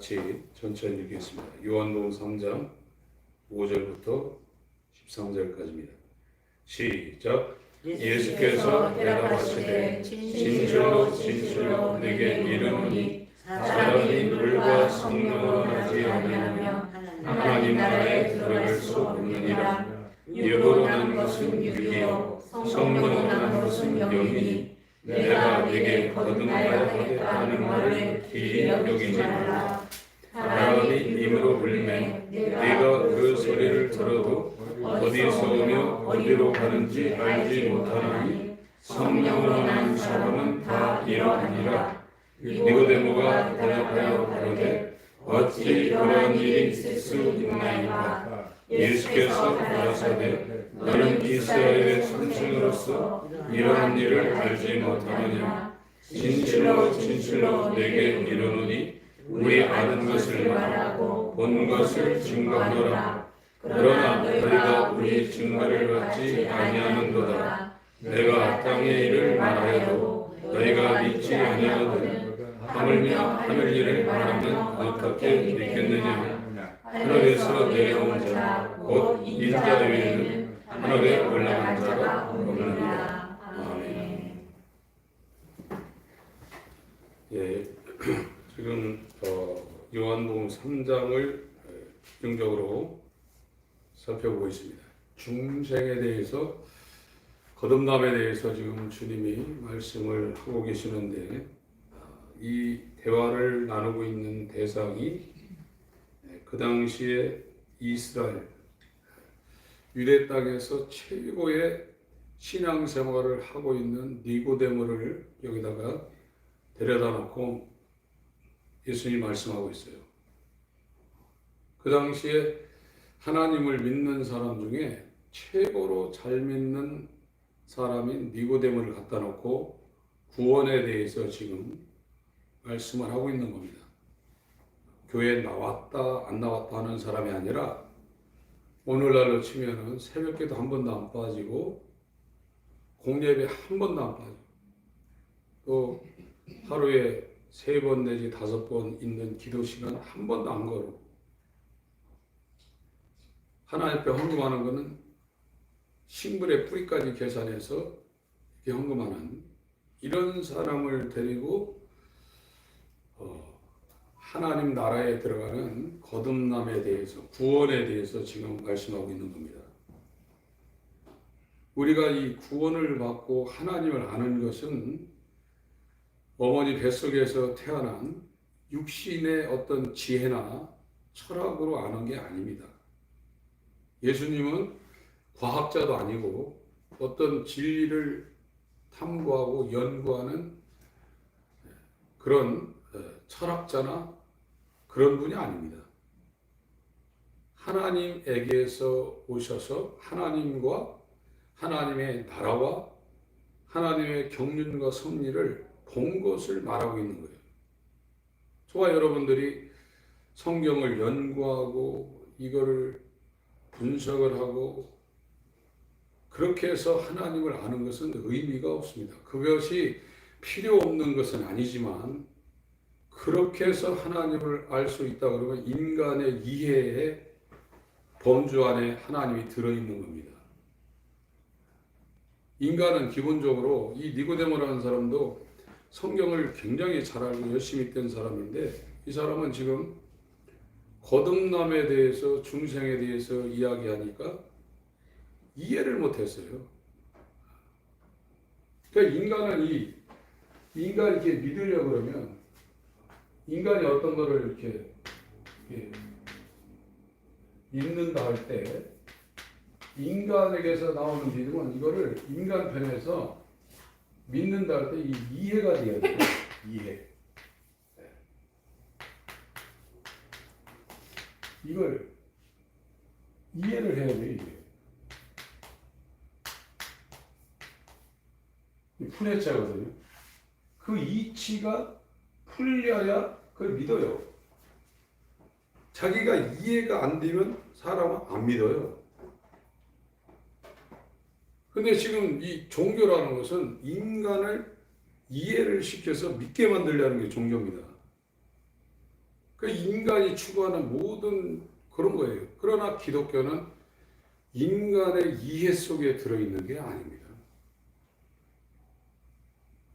같이 천천히 읽겠습니다. 요한복음 3장 5절부터 13절까지입니다. 시작. 예수께서 대답하시되 진실로 진실로 내게 이르노니 사람이 물과 성령으로 나지 아니하며 하나님 나라에 들어갈 수 없느니라. 육으로 난 것은 육이요 성령으로 난 것은 영이니 내가 네게 거듭나야 하겠다는 말을 기이 여기지 말라. 사람이 임으로 불매 네가 그 소리를 들어도 어디서 오며 어디로 가는지 알지 못하나니 성령으로 난 사람은 다 이러하니라. 니고데모가 대답하여 가로되 어찌 그러한 일이 있을 수 있나이까. 예수께서 가라사대 너는 이스라엘의 선생으로서 이러한 일을 알지 못하느냐. 진실로 진실로 내게 이르노니 우리 아는 것을 말하고 본 것을 증거하노라. 그러나 너희가 우리 증거를 받지 아니하는도다. 내가 땅의 일을 말하여도 너희가 믿지 아니하거든. 하물며 하늘 일을 말하면 어떻게 믿겠느냐. 하늘에서 내려온 자 곧 인자 외에는 하늘에 올라간 자가 없느니라. 아멘. 예, 지금 요한복음 3장을 집중적으로 살펴보고 있습니다. 중생에 대해서, 거듭남에 대해서 지금 주님이 말씀을 하고 계시는데, 이 대화를 나누고 있는 대상이 그 당시에 이스라엘, 유대 땅에서 최고의 신앙생활을 하고 있는 니고데모를 여기다가 데려다 놓고 예수님이 말씀하고 있어요. 그 당시에 하나님을 믿는 사람 중에 최고로 잘 믿는 사람인 니고데모를 갖다 놓고 구원에 대해서 지금 말씀을 하고 있는 겁니다. 교회에 나왔다 안 나왔다 하는 사람이 아니라 오늘날로 치면은 새벽기도 한 번도 안 빠지고 공예배 한 번도 안 빠지고 또 하루에 3번 내지 5번 있는 기도 시간 한 번도 안 걸고 하나님 앞에 헌금하는 것은 식물의 뿌리까지 계산해서 이렇게 헌금하는 이런 사람을 데리고 하나님 나라에 들어가는 거듭남에 대해서, 구원에 대해서 지금 말씀하고 있는 겁니다. 우리가 이 구원을 받고 하나님을 아는 것은 어머니 뱃속에서 태어난 육신의 어떤 지혜나 철학으로 아는 게 아닙니다. 예수님은 과학자도 아니고 어떤 진리를 탐구하고 연구하는 그런 철학자나 그런 분이 아닙니다. 하나님에게서 오셔서 하나님과 하나님의 나라와 하나님의 경륜과 섭리를 본 것을 말하고 있는 거예요. 저와 여러분들이 성경을 연구하고 이거를 분석을 하고 그렇게 해서 하나님을 아는 것은 의미가 없습니다. 그것이 필요 없는 것은 아니지만 그렇게 해서 하나님을 알 수 있다 그러면 인간의 이해의 범주 안에 하나님이 들어있는 겁니다. 인간은 기본적으로 이 니고데모라는 사람도 성경을 굉장히 잘 알고 열심히 된 사람인데 이 사람은 지금 거듭남에 대해서 중생에 대해서 이야기하니까 이해를 못했어요. 그러니까 인간이 이렇게 믿으려고 그러면 인간이 어떤 거를 이렇게 믿는다 할 때 인간에게서 나오는 믿음은 이거를 인간 편에서 믿는다 할 때 이해가 돼야 돼요. 이해. 이걸 이해를 해야 돼요. 이게 풀해체거든요. 그 이치가 풀려야 그걸 믿어요. 자기가 이해가 안 되면 사람은 안 믿어요. 근데 지금 이 종교라는 것은 인간을 이해를 시켜서 믿게 만들려는 게 종교입니다. 그 인간이 추구하는 모든 그런 거예요. 그러나 기독교는 인간의 이해 속에 들어있는 게 아닙니다.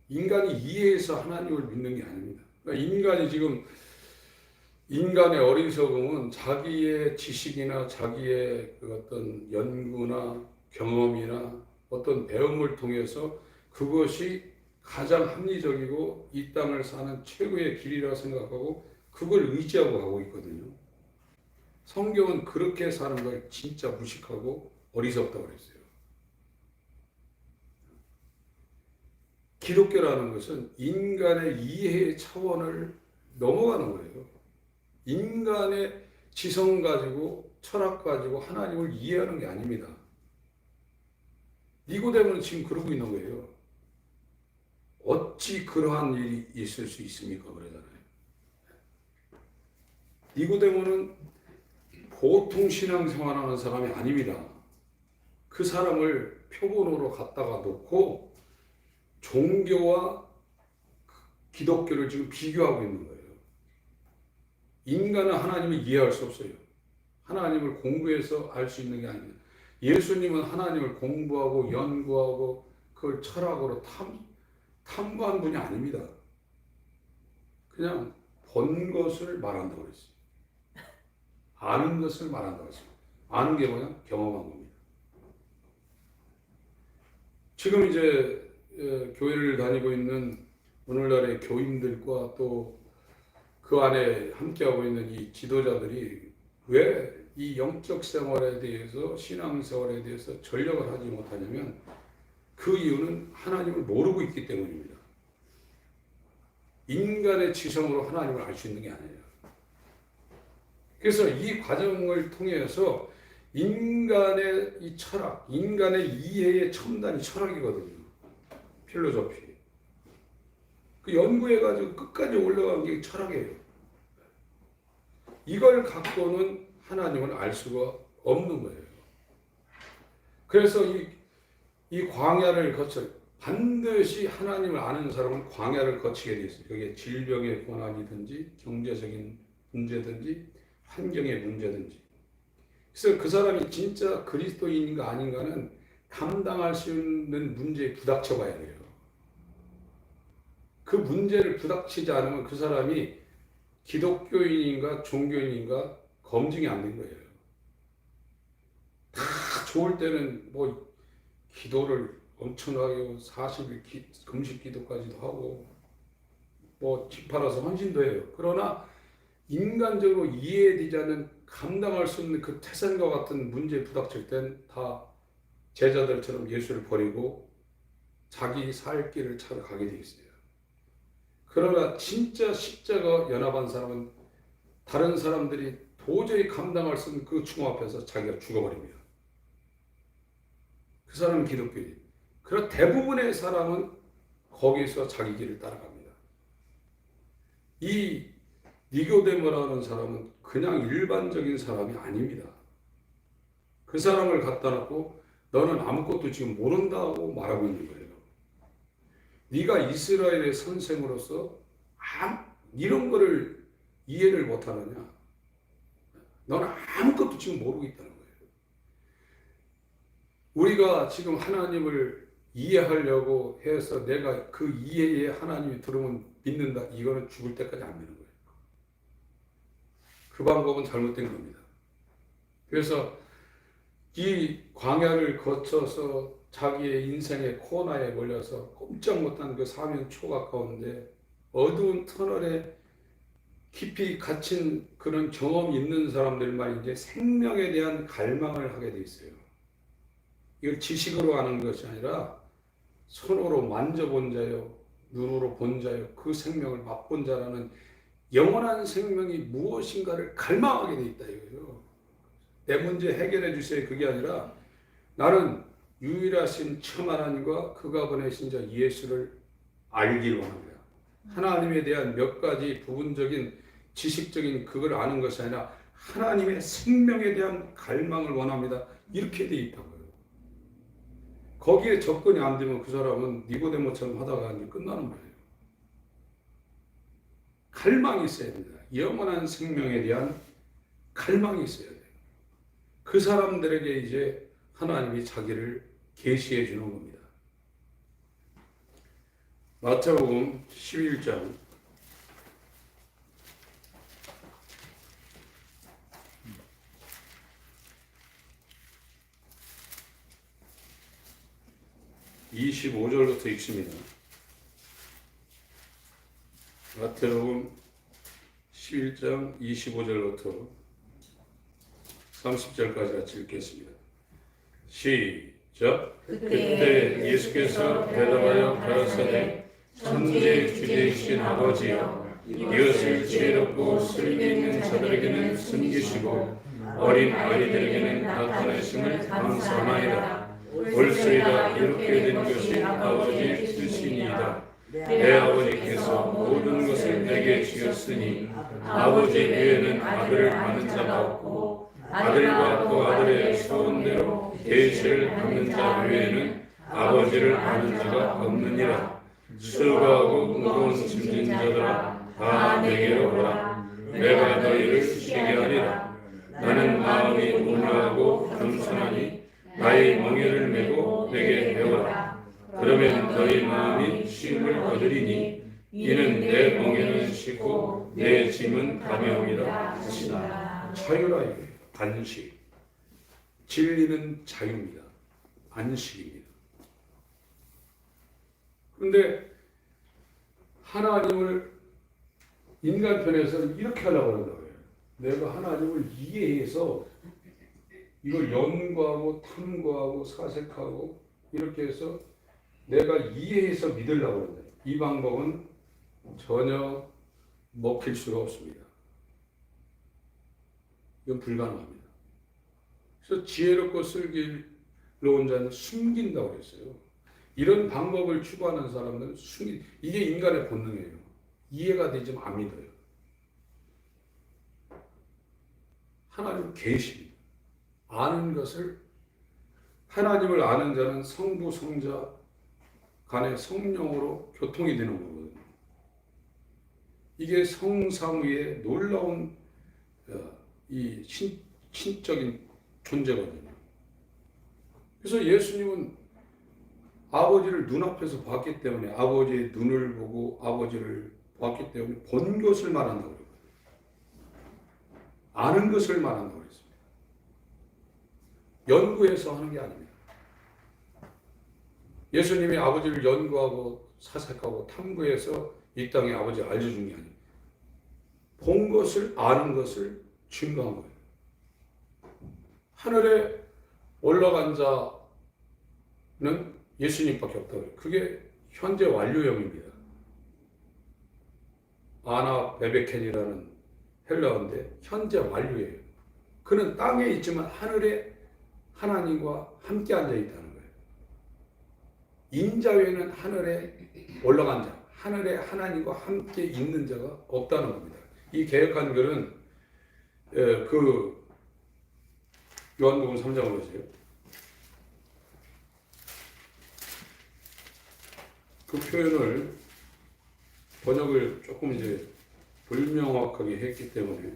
인간이 이해해서 하나님을 믿는 게 아닙니다. 그러니까 인간이 지금 인간의 어리석음은 자기의 지식이나 자기의 그 어떤 연구나 경험이나 어떤 배움을 통해서 그것이 가장 합리적이고 이 땅을 사는 최고의 길이라 생각하고 그걸 의지하고 가고 있거든요. 성경은 그렇게 사는 걸 진짜 무식하고 어리석다고 그랬어요. 기독교라는 것은 인간의 이해의 차원을 넘어가는 거예요. 인간의 지성 가지고 철학 가지고 하나님을 이해하는 게 아닙니다. 니고데모는 지금 그러고 있는 거예요. 어찌 그러한 일이 있을 수 있습니까? 그러잖아요. 니고데모는 보통 신앙생활하는 사람이 아닙니다. 그 사람을 표본으로 갖다가 놓고 종교와 기독교를 지금 비교하고 있는 거예요. 인간은 하나님을 이해할 수 없어요. 하나님을 공부해서 알 수 있는 게 아닙니다. 예수님은 하나님을 공부하고 연구하고 그걸 철학으로 탐구한 분이 아닙니다. 그냥 본 것을 말한다고 그랬어요. 아는 것을 말한다고 했어요. 아는 게 뭐냐? 경험한 겁니다. 지금 이제 교회를 다니고 있는 오늘날의 교인들과 또 그 안에 함께하고 있는 이 지도자들이 왜 이 영적 생활에 대해서 신앙 생활에 대해서 전력을 하지 못하냐면 그 이유는 하나님을 모르고 있기 때문입니다. 인간의 지성으로 하나님을 알 수 있는 게 아니에요. 그래서 이 과정을 통해서 인간의 이 철학, 인간의 이해의 첨단이 철학이거든요. 필로소피. 그 연구해가지고 끝까지 올라간 게 철학이에요. 이걸 갖고는 하나님을 알 수가 없는 거예요. 그래서 이 광야를 거쳐 반드시 하나님을 아는 사람은 광야를 거치게 돼 있어요. 그게 질병의 고난이든지 경제적인 문제든지 환경의 문제든지. 그래서 그 사람이 진짜 그리스도인인가 아닌가는 감당할 수 있는 문제에 부닥쳐 봐야 돼요. 그 문제를 부닥치지 않으면 그 사람이 기독교인인가 종교인인가 검증이 안 된 거예요. 다 좋을 때는 뭐 기도를 엄청나게 40일 금식 기도까지도 하고 뭐 집 팔아서 헌신도 해요. 그러나 인간적으로 이해되지 않는 감당할 수 없는 그 태산과 같은 문제에 부닥칠 땐 다 제자들처럼 예수를 버리고 자기 살 길을 찾아 가게 돼 있어요. 그러나 진짜 십자가 연합한 사람은 다른 사람들이 도저히 감당할 수 없는 그 충고 앞에서 자기가 죽어버립니다. 그 사람은 기독교인. 그러나 대부분의 사람은 거기서 자기 길을 따라갑니다. 이 니고데모라는 사람은 그냥 일반적인 사람이 아닙니다. 그 사람을 갖다 놓고 너는 아무것도 지금 모른다고 말하고 있는 거예요. 네가 이스라엘의 선생으로서 이런 거를 이해를 못하느냐? 너는 아무것도 지금 모르고 있다는 거예요. 우리가 지금 하나님을 이해하려고 해서 내가 그 이해에 하나님이 들어오면 믿는다. 이거는 죽을 때까지 안 믿는 거예요. 그 방법은 잘못된 겁니다. 그래서 이 광야를 거쳐서 자기의 인생의 코너에 몰려서 꼼짝 못한 그 사명 초가 가운데 어두운 터널에 깊이 갇힌 그런 경험이 있는 사람들만 이제 생명에 대한 갈망을 하게 돼 있어요. 이걸 지식으로 하는 것이 아니라 손으로 만져본 자요, 눈으로 본 자요, 그 생명을 맛본 자라는 영원한 생명이 무엇인가를 갈망하게 돼 있다 이거예요. 내 문제 해결해 주세요. 그게 아니라 나는 유일하신 참 하나님과 그가 보내신 자 예수를 알기를 원합니다. 하나님에 대한 몇 가지 부분적인 지식적인 그걸 아는 것이 아니라 하나님의 생명에 대한 갈망을 원합니다. 이렇게 돼 있다고요. 거기에 접근이 안 되면 그 사람은 니고데모처럼 하다가 이제 끝나는 거예요. 갈망이 있어야 됩니다. 영원한 생명에 대한 갈망이 있어야 돼요. 그 사람들에게 이제 하나님이 자기를 계시해 주는 겁니다. 마태복음 11장 25절부터 읽습니다. 마태복음 11장 25절부터 30절까지 같이 읽겠습니다. 시작. 그때 예수께서 대답하여 가라사대 천지의 주제이신 아버지여, 이것을 지혜롭고 슬기 있는 자들에게는 숨기시고 어린 아이들에게는 나타내심을 감사하나이다. 옳소이다. 이렇게 된 것이 아버지의 뜻이니이다. 내 아버지께서 모든 것을 내게 주셨으니 아버지 외에는 아들을 아는 자가 없고 아들과 또 아들의 소원대로 계시를 받는 자 외에는 아버지를 아는 자가 없느니라. 수고하고 무거운 짐진 자들아, 다 내게로 오라. 내가 너희를 쉬게 하리라. 나는 마음이 온유하고 겸손하니 나의 멍에를 메고 내게 배워라. 그러면 너희 마음이 쉼을 얻으리니 이는 내 멍에는 쉽고 내 짐은 가벼움이라 하시나. 자유라 이거예요. 안식. 진리는 자유입니다. 안식입니다. 그런데 하나님을 인간 편에서는 이렇게 하려고 한다고요. 내가 하나님을 이해해서 이걸 연구하고 탐구하고 사색하고 이렇게 해서 내가 이해해서 믿으려고 합니다. 이 방법은 전혀 먹힐 수가 없습니다. 이건 불가능합니다. 그래서 지혜롭고 슬기로운 자는 숨긴다고 그랬어요. 이런 방법을 추구하는 사람들은 이게 인간의 본능이에요. 이해가 되지만 안 믿어요. 하나님 계십니다. 아는 것을, 하나님을 아는 자는 성부 성자 간의 성령으로 교통이 되는 거거든요. 이게 성삼위의 놀라운 이 신적인 존재거든요. 그래서 예수님은 아버지를 눈앞에서 봤기 때문에, 아버지의 눈을 보고 아버지를 봤기 때문에 본 것을 말한다고 그래요. 아는 것을 말한다고 그랬습니다. 연구해서 하는 게 아닙니다. 예수님이 아버지를 연구하고 사색하고 탐구해서 이 땅에 아버지를 알려준 게 아닙니다. 본 것을, 아는 것을 증거한 거예요. 하늘에 올라간 자는 예수님밖에 없다고 해요. 그게 현재 완료형입니다. 아나 베베켄이라는 헬라어인데 현재 완료예요. 그는 땅에 있지만 하늘에 하나님과 함께 앉아 있다는 거예요. 인자외에는 하늘에 올라간 자, 하늘에 하나님과 함께 있는 자가 없다는 겁니다. 이 개역한글은 그 요한복음 3장을 보세요. 그 표현을 번역을 조금 이제 불명확하게 했기 때문에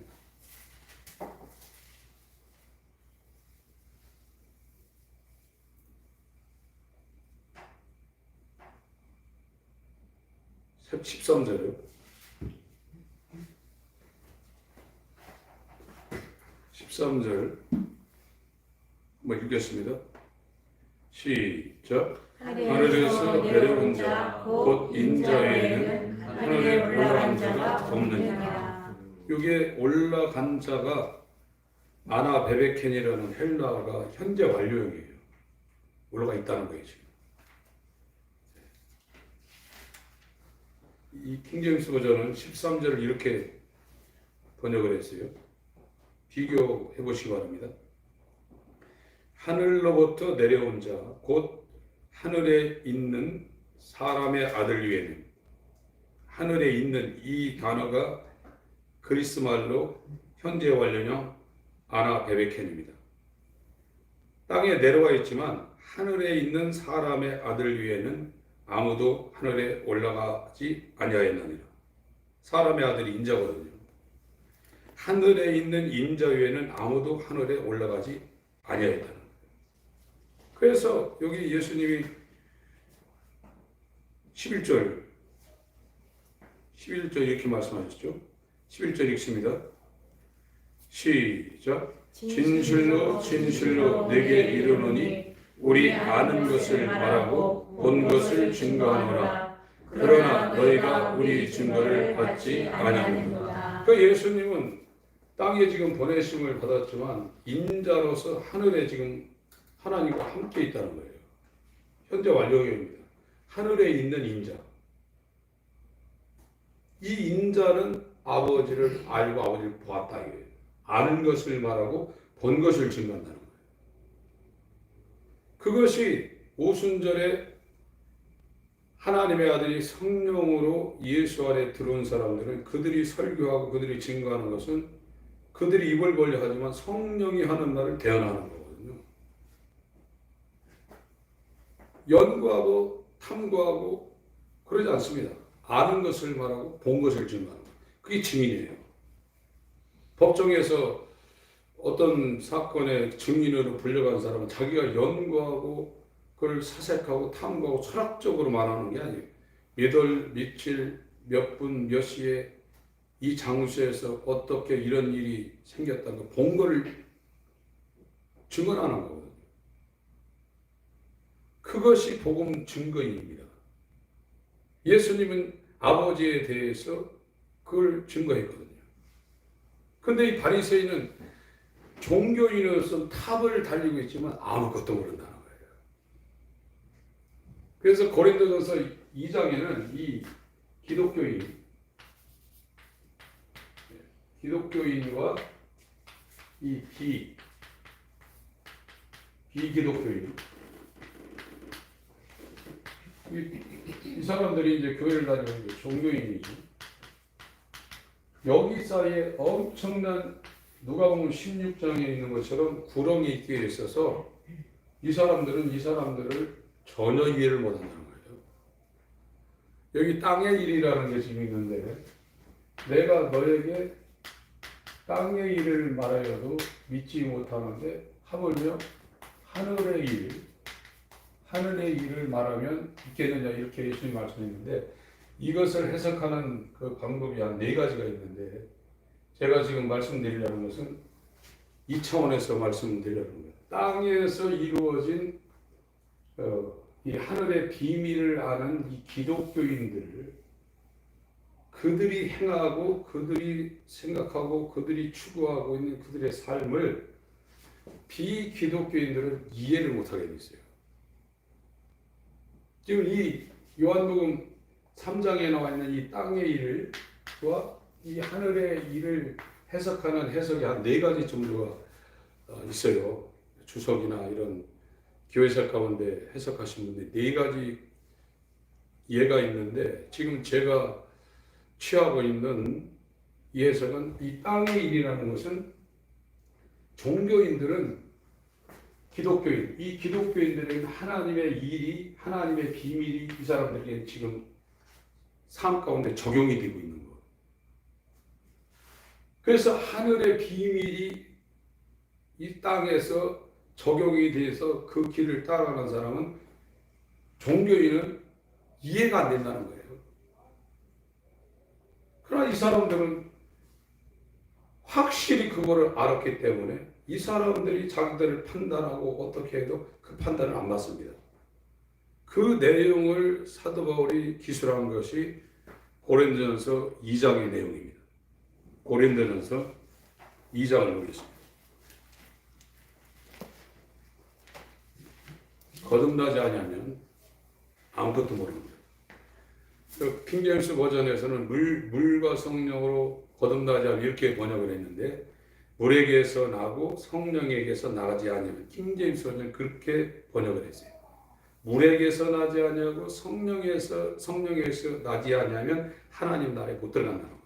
십 13절이요. 13절 한번 읽겠습니다. 시작. 하늘에서 내려온 자 곧 인자 외에는 하늘에 올라간 자가 없느니라. 여기에 올라간 자가 아나 베베켄이라는 헬라어가 현재 완료형이에요. 올라가 있다는 거예요. 지금. 이 킹제임스 버전은 13절을 이렇게 번역을 했어요. 비교해 보시기 바랍니다. 하늘로부터 내려온 자, 곧 하늘에 있는 사람의 아들 위에는, 하늘에 있는 이 단어가 그리스 말로 현재 완료형 아나 베베켄입니다. 땅에 내려와 있지만 하늘에 있는 사람의 아들 위에는 아무도 하늘에 올라가지 아니하였느니라. 사람의 아들이 인자거든요. 하늘에 있는 인자 외에는 아무도 하늘에 올라가지 아니하였다는 거예요. 그래서 여기 예수님이 11절 이렇게 말씀하셨죠. 11절 읽습니다. 시작. 진실로 진실로 내게 이르노니 우리 아는 것을 말하고 본 것을 증거하노라. 그러나 너희가 우리 증거를 받지 아니하는도다. 그 예수님은 땅에 지금 보내심을 받았지만 인자로서 하늘에 지금 하나님과 함께 있다는 거예요. 현재 완료형입니다. 하늘에 있는 인자. 이 인자는 아버지를 알고 아버지를 보았다 이거예요. 아는 것을 말하고 본 것을 증거한다는 거예요. 그것이 오순절에 하나님의 아들이 성령으로 예수 안에 들어온 사람들은 그들이 설교하고 그들이 증거하는 것은 그들이 입을 벌려 하지만 성령이 하는 말을 대언하는 거거든요. 연구하고 탐구하고 그러지 않습니다. 아는 것을 말하고 본 것을 증거하는 거예요. 그게 증인이에요. 법정에서 어떤 사건의 증인으로 불려간 사람은 자기가 연구하고 그걸 사색하고 탐구하고 철학적으로 말하는 게 아니에요. 몇 월, 며칠, 몇 분, 몇 시에 이 장소에서 어떻게 이런 일이 생겼다는 거, 본 거를 증언하는 거거든요. 그것이 복음 증거인입니다. 예수님은 아버지에 대해서 그걸 증거했거든요. 근데 이 바리새인은 종교인으로서 탑을 달리고 있지만 아무것도 모른다는 거예요. 그래서 고린도전서 2장에는 이 기독교인과 이 비기독교인 이 사람들이 이제 교회를 다니는 종교인이죠. 여기 사이에 엄청난 누가복음 16장에 있는 것처럼 구렁이 있게 있어서 이 사람들을 전혀 이해를 못한다는 거예요. 여기 땅의 일이라는 게 지금 있는데 내가 너에게 땅의 일을 말하여도 믿지 못하는데 하물며 하늘의 일을 말하면 믿겠느냐 이렇게 예수님이 말씀했는데 이것을 해석하는 그 방법이 한 4가지가 있는데 제가 지금 말씀드리려는 것은 이 차원에서 말씀드리려는 거예요. 땅에서 이루어진 이 하늘의 비밀을 아는 이 기독교인들 그들이 행하고 그들이 생각하고 그들이 추구하고 있는 그들의 삶을 비기독교인들은 이해를 못하게 돼 있어요. 지금 이 요한복음 3장에 나와 있는 이 땅의 일과 이 하늘의 일을 해석하는 해석이 한 4가지 정도가 있어요. 주석이나 이런 교회사 가운데 해석하신 분들이 4가지 예가 있는데 지금 제가 취하고 있는 이 해석은 이 땅의 일이라는 것은 종교인들은 기독교인, 이 기독교인들은 하나님의 일이, 하나님의 비밀이 이 사람들에게 지금 삶 가운데 적용이 되고 있는 것. 그래서 하늘의 비밀이 이 땅에서 적용이 돼서 그 길을 따라가는 사람은 종교인은 이해가 안 된다는 거예요. 그러나 이 사람들은 확실히 그거를 알았기 때문에 이 사람들이 자기들을 판단하고 어떻게 해도 그 판단을 안 받습니다. 그 내용을 사도 바울이 기술한 것이 고린도전서 2장의 내용입니다. 고린도전서 2장을 보겠습니다. 거듭나지 아니하면 아무것도 모릅니다. 킹제임스 버전에서는 물과 성령으로 거듭나지 않으면 이렇게 번역을 했는데 물에게서 나고 성령에게서 나가지 아니하면 킹제임스 버전은 그렇게 번역을 했어요. 물에게서 나지 아니하고 성령에서 나지 아니하면 하나님 나라에 못 들어간다는 거예요.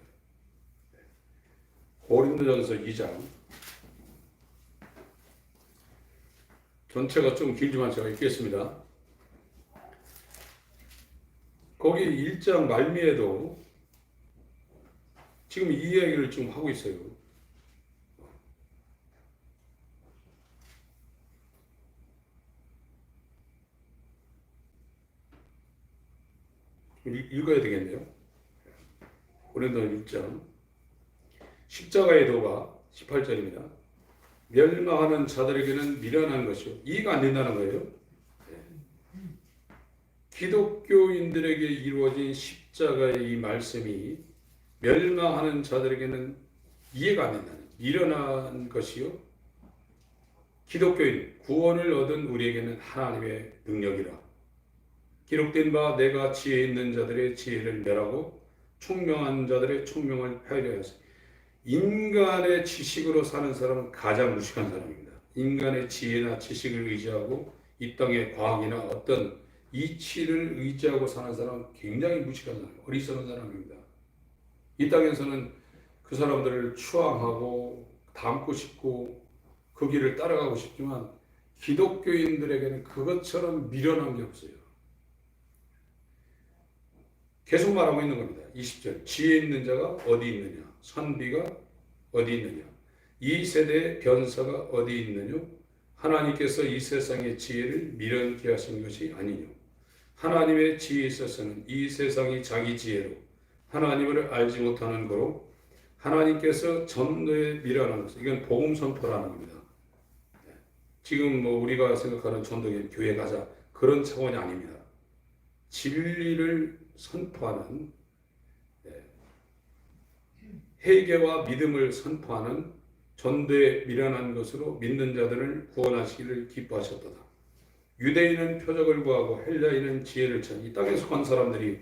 고린도전서 2장 전체가 좀 길지만 제가 읽겠습니다. 거기 1장 말미에도 지금 이 이야기를 지금 하고 있어요. 읽어야 되겠네요. 고린도 1장 십자가의 도가 18절입니다. 멸망하는 자들에게는 미련한 것이요 이해가 안 된다는 거예요. 기독교인들에게 이루어진 십자가의 이 말씀이 멸망하는 자들에게는 이해가 안 된다는 미련한 것이요 기독교인 구원을 얻은 우리에게는 하나님의 능력이라. 기록된 바 내가 지혜 있는 자들의 지혜를 멸하고 총명한 자들의 총명을 폐하려 하세. 인간의 지식으로 사는 사람은 가장 무식한 사람입니다. 인간의 지혜나 지식을 의지하고 이 땅의 과학이나 어떤 이치를 의지하고 사는 사람은 굉장히 무식한 사람, 어리석은 사람입니다. 이 땅에서는 그 사람들을 추앙하고 닮고 싶고 그 길을 따라가고 싶지만 기독교인들에게는 그것처럼 미련한 게 없어요. 계속 말하고 있는 겁니다. 20절 지혜 있는 자가 어디 있느냐, 선비가 어디 있느냐, 이 세대의 변사가 어디 있느냐, 하나님께서 이 세상의 지혜를 미련케 하신 것이 아니뇨. 하나님의 지혜에 있어서는 이 세상이 자기 지혜로 하나님을 알지 못하는 거로 하나님께서 전도에 미련한 것, 이건 복음 선포라는 겁니다. 지금 뭐 우리가 생각하는 전도는 교회 가자 그런 차원이 아닙니다. 진리를 선포하는, 회개와 믿음을 선포하는 전도에 미련한 것으로 믿는 자들을 구원하시기를 기뻐하셨도다. 유대인은 표적을 구하고 헬라인은 지혜를 찾는 이 땅에 속한 사람들이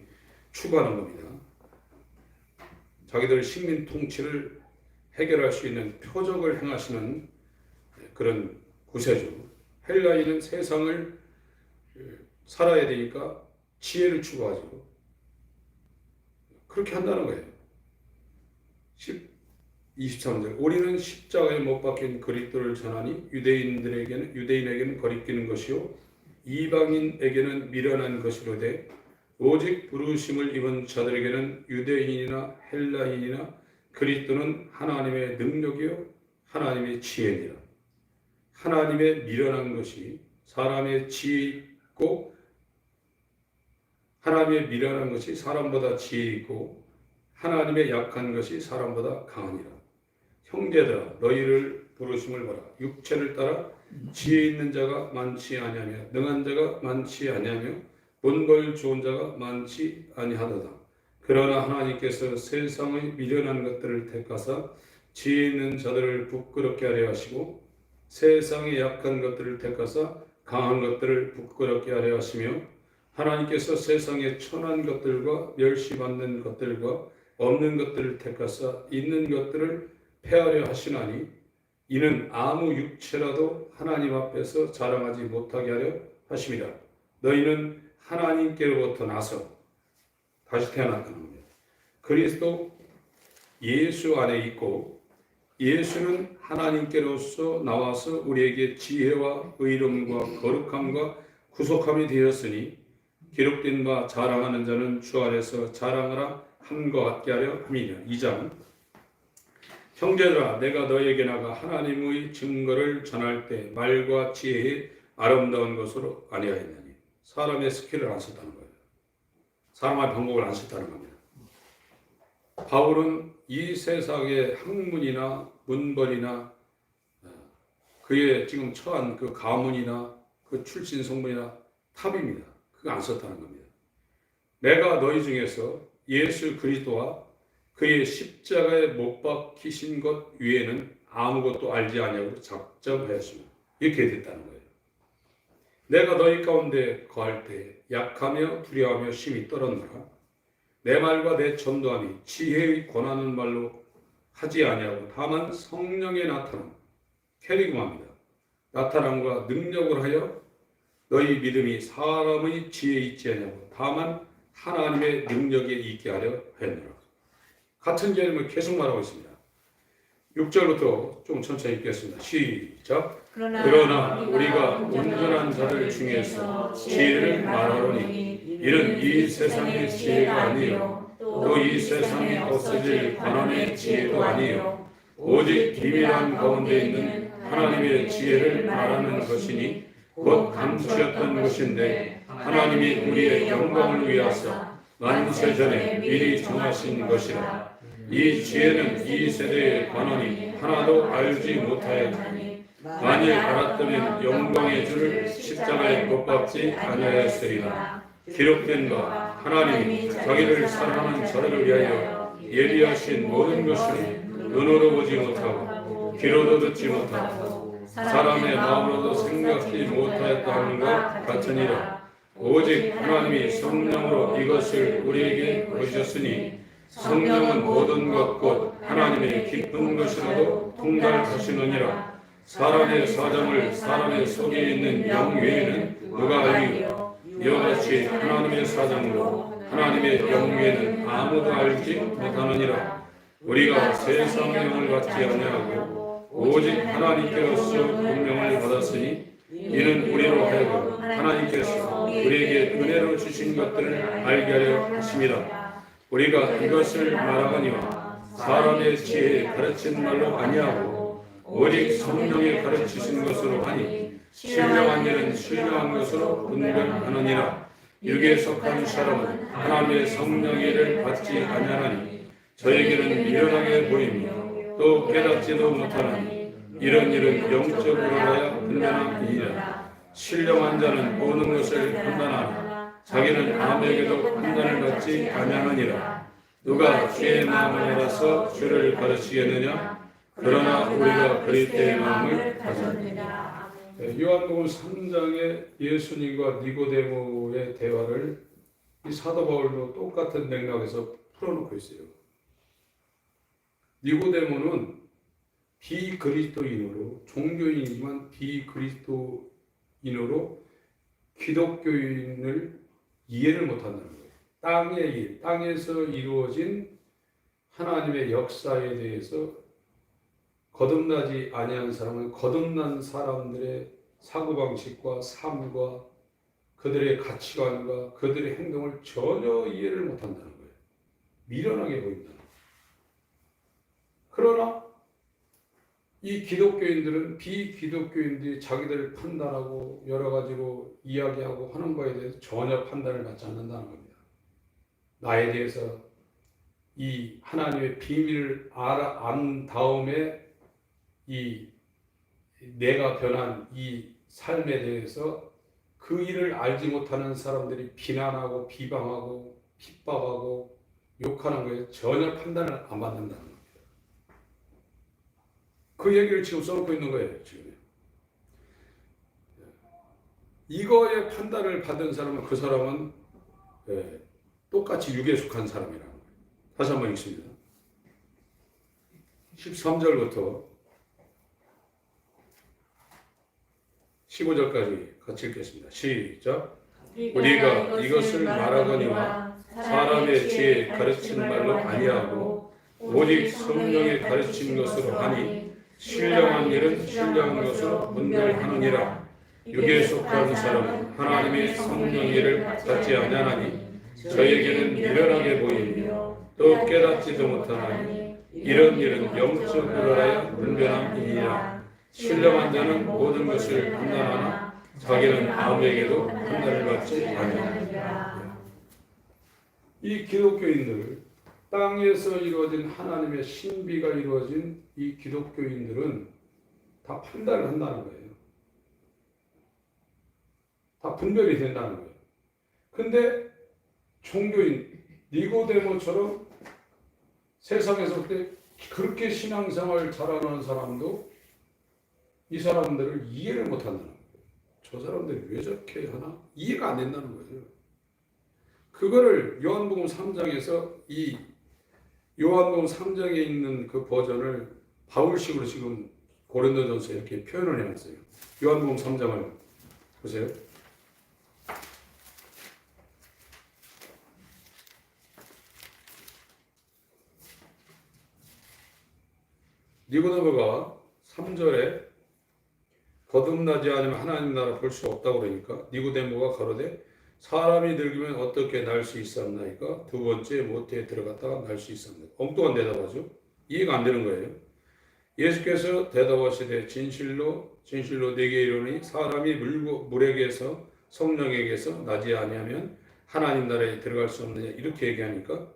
추구하는 겁니다. 자기들 식민 통치를 해결할 수 있는 표적을 행하시는 그런 구세주. 헬라인은 세상을 살아야 되니까 지혜를 추구하죠. 그렇게 한다는 거예요. 23절 우리는 십자가에 못 박힌 그리스도를 전하니 유대인에게는 거리끼는 것이요 이방인에게는 미련한 것이로되 오직 부르심을 입은 자들에게는 유대인이나 헬라인이나 그리스도는 하나님의 능력이요 하나님의 지혜니라. 하나님의 미련한 것이 사람의 지혜 있고 하나님의 미련한 것이 사람보다 지혜 있고 하나님의 약한 것이 사람보다 강하니라. 형제들아 너희를 부르심을 보라. 육체를 따라 지혜 있는 자가 많지 아니하며 능한 자가 많지 아니하며 본걸 좋은 자가 많지 아니하도다. 그러나 하나님께서 세상의 미련한 것들을 택하사 지혜 있는 자들을 부끄럽게 하려 하시고 세상의 약한 것들을 택하사 강한 것들을 부끄럽게 하려 하시며 하나님께서 세상의 천한 것들과 멸시받는 것들과 없는 것들을 택하사 있는 것들을 폐하려 하시나니 이는 아무 육체라도 하나님 앞에서 자랑하지 못하게 하려 하심이라. 너희는 하나님께로부터 나서 다시 태어났다는 겁니다. 그리스도 예수 안에 있고 예수는 하나님께로서 나와서 우리에게 지혜와 의로움과 거룩함과 구속함이 되었으니 기록된 바 자랑하는 자는 주 안에서 자랑하라 함과 같게 하려 함이니라. 2장 형제들아 내가 너에게 나가 하나님의 증거를 전할 때 말과 지혜의 아름다운 것으로 아니하였나니. 사람의 스킬을 안 썼다는 거예요. 사람의 방법을 안 썼다는 겁니다. 바울은 이 세상의 학문이나 문벌이나 그의 지금 처한 그 가문이나 그 출신 성분이나 탑입니다. 그거 안 썼다는 겁니다. 내가 너희 중에서 예수 그리스도와 그의 십자가에 못 박히신 것 외에는 아무것도 알지 아니하고 작정하였습니다. 이렇게 됐다는 거예요. 내가 너희 가운데 거할 때 약하며 두려워하며 심히 떨었노라. 내 말과 내 전도함이 지혜의 권하는 말로 하지 아니하고 다만 성령의 나타남, 캐리그마입니다. 나타남과 능력을 하여 너희 믿음이 사람의 지혜에 있지 아니하고 다만 하나님의 능력에 있게 하려 했노라. 같은 개념을 계속 말하고 있습니다. 6절부터 좀 천천히 읽겠습니다. 시작. 그러나 우리가 온전한 자들 중에서 지혜를 말하노니 이는 이 세상의 지혜가 아니요 또 이 세상에 없어질 권한의 지혜도 아니요 오직 비밀한 가운데 있는 하나님의 지혜를 말하는 것이니 곧 감추었던 것인데 하나님이 우리의 영광을 위하사 만세 전에 미리 정하신 것이라. 이 지혜는 이 세대의 관원이 하나도 알지 못하였나니 만일 알았다면 영광의 주를 십자가에 못 박지 아니하였으리라. 기록된 바 하나님이 자기를 사랑하는 자들을 위하여 예비하신 모든 것을 눈으로 보지 못하고 귀로도 듣지 못하고 사람의 마음으로도 생각지 못하였다 하는 것 같으니라. 오직 하나님이 성령으로 이것을 우리에게 보이셨으니 성령은 모든 것 곧 하나님의 깊은 것이라도 통달하시느니라. 사람의 사정을 사람의 속에 있는 영 외에는 누가 알리요? 이와 같이 하나님의 사정으로 하나님의 영 외에는 아무도 알지 못하느니라. 우리가 세상의 영을 받지 아니하고 오직 하나님께로서 분명을 받았으니 이는 우리로 하여금 하나님께서 우리에게 은혜로 주신 것들을 알게 하려 하심이라. 우리가 이것을 말하거니와 사람의 지혜에 가르친 말로 아니하고 오직 성령에 가르치신 것으로 하니 신령한 일은 신령한 것으로 분별하느니라. 육에 속한 사람은 하나님의 성령의 일을 받지 아니하나니 저에게는 미련하게 보이며 또 깨닫지도 못하나니 이런 일은 영적으로라야 분별함이니라. 신령한 자는 모든 것을 판단하나 자기는 아무에게도 판단을 받지 아니하느니라. 누가 주의 마음을 알아서 주를 가르치겠느냐? 그러나 우리가 그리스도의 마음을 가졌느니라. 요한복음 3장에 예수님과 니고데모의 대화를 이 사도 바울도 똑같은 맥락에서 풀어놓고 있어요. 니고데모는 비그리스도인으로 종교인이지만 비그리스도인으로 기독교인을 이해를 못한다는 거예요. 땅의 일, 땅에서 이루어진 하나님의 역사에 대해서 거듭나지 아니한 사람은 거듭난 사람들의 사고방식과 삶과 그들의 가치관과 그들의 행동을 전혀 이해를 못한다는 거예요. 미련하게 보인다는 거예요. 그러나 이 기독교인들은 비기독교인들이 자기들을 판단하고 여러 가지로 이야기하고 하는 거에 대해서 전혀 판단을 받지 않는다는 겁니다. 나에 대해서 이 하나님의 비밀을 안 다음에 이 내가 변한 이 삶에 대해서 그 일을 알지 못하는 사람들이 비난하고 비방하고 핍박하고 욕하는 거에 전혀 판단을 안 받는다는 겁니다. 그 얘기를 지금 써놓고 있는 거예요. 지금 이거에 판단을 받은 사람은 그 사람은 똑같이 육에 속한 사람이라는 거예요. 다시 한번 읽습니다. 13절부터 15절까지 같이 읽겠습니다. 시작. 우리가 이것을 말하거니와 사람의 지혜에 가르친 말로 아니하고 오직 성령의 가르친 것으로 하니 신령한 일은 신령한 것으로 분별하느니라. 육에 속한 사람은 하나님의 성령의 일을 받지 아니하나니 저에게는 미련하게 보이며 또 깨닫지도 못하나니 이런 일은 영적으로라야 분별함이니라. 신령한 자는 모든 것을 판단하나 자기는 아무에게도 판단을 받지 아니하느니라. 이 기독교인들, 땅에서 이루어진 하나님의 신비가 이루어진 이 기독교인들은 다 판단을 한다는 거예요. 다 분별이 된다는 거예요. 근데 종교인 니고데모처럼 세상에서 그때 그렇게 신앙생활 잘하는 사람도 이 사람들을 이해를 못한다는 거예요. 저 사람들이 왜 저렇게 하나? 이해가 안 된다는 거예요. 그거를 요한복음 3장에서 이 요한복음 3장에 있는 그 버전을 바울식으로 지금 고린도전서 이렇게 표현을 해놨어요. 요한복음 3장을 보세요. 니고데모가 3절에 거듭나지 않으면 하나님 나라 볼 수 없다고 그러니까 니고데모가 가로되 사람이 늙으면 어떻게 날 수 있었나이까? 두 번째 모태에 들어갔다가 날 수 있었나이까? 엉뚱한 대답하죠. 이해가 안 되는 거예요. 예수께서 대답하시되 진실로 진실로 내게 이르노니 사람이 물에게서 성령에게서 나지 아니하면 하나님 나라에 들어갈 수 없느냐 이렇게 얘기하니까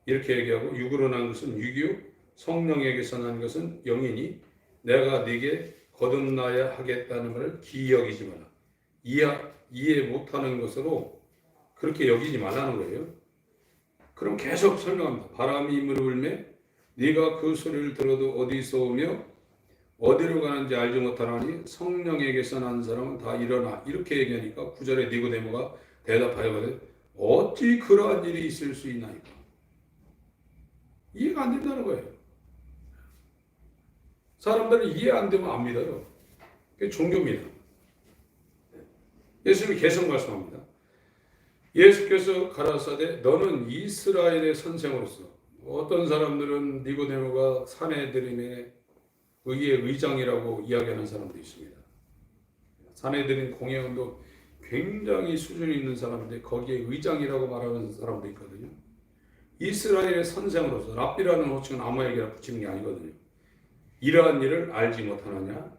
이렇게 얘기하고 육으로 난 것은 육이요 성령에게서 난 것은 영이니 내가 네게 거듭나야 하겠다는 말을 기여기지 마라. 이해 못하는 것으로 그렇게 여기지 말라는 거예요. 그럼 계속 설명합니다. 바람이 힘으로 불매 네가 그 소리를 들어도 어디서 오며 어디로 가는지 알지 못하나니 성령에게서 난 사람은 다 일어나 이렇게 얘기하니까 9절에 니고데모가 대답하여 어찌 그러한 일이 있을 수 있나이까? 이해가 안 된다는 거예요. 사람들은 이해 안 되면 안 믿어요. 그게 종교입니다. 예수님이 계속 말씀합니다. 예수께서 가라사대 너는 이스라엘의 선생으로서 어떤 사람들은 니고데모가 사내들인의 의의 의장이라고 이야기하는 사람도 있습니다. 사내들인 공회원도 굉장히 수준 있는 사람인데 거기에 의장이라고 말하는 사람도 있거든요. 이스라엘의 선생으로서 랍비라는 호칭은 아무에게나 붙이는 게 아니거든요. 이러한 일을 알지 못하느냐?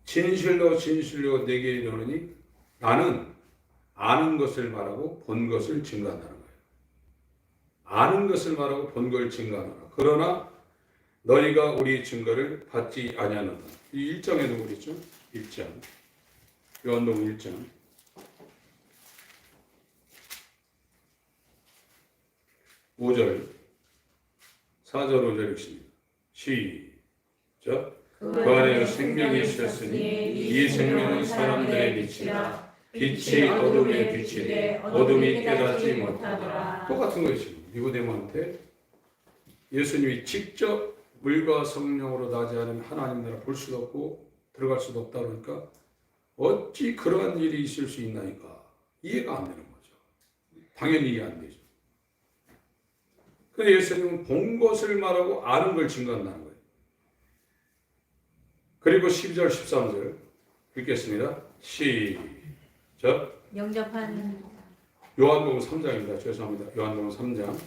진실로 진실로 내게 이르노니 나는 아는 것을 말하고 본 것을 증거한다는 거예요. 아는 것을 말하고 본 걸 증거하노라. 그러나 너희가 우리 증거를 받지 아니하노라. 이 1장에도 그랬죠. 1장. 요한복음 1장. 5절. 4절 5절 읽습니다. 시작. 그 안에 생명이 있었으니 이 생명은 사람들의 빛이라. 빛이 어둠에 비치되 어둠이 깨닫지 못하더라. 똑같은 것이죠. 니고데모한테 예수님이 직접 물과 성령으로 나지 않으면 하나님 나라 볼 수도 없고 들어갈 수도 없다 그러니까 어찌 그러한 일이 있을 수 있나이까? 이해가 안 되는 거죠. 당연히 이해 안 되죠. 근데 예수님은 본 것을 말하고 아는 걸 증거한다는 거예요. 그리고 12절 13절 읽겠습니다. 시작. 영접한 요한복음 3장입니다. 죄송합니다. 요한복음 3장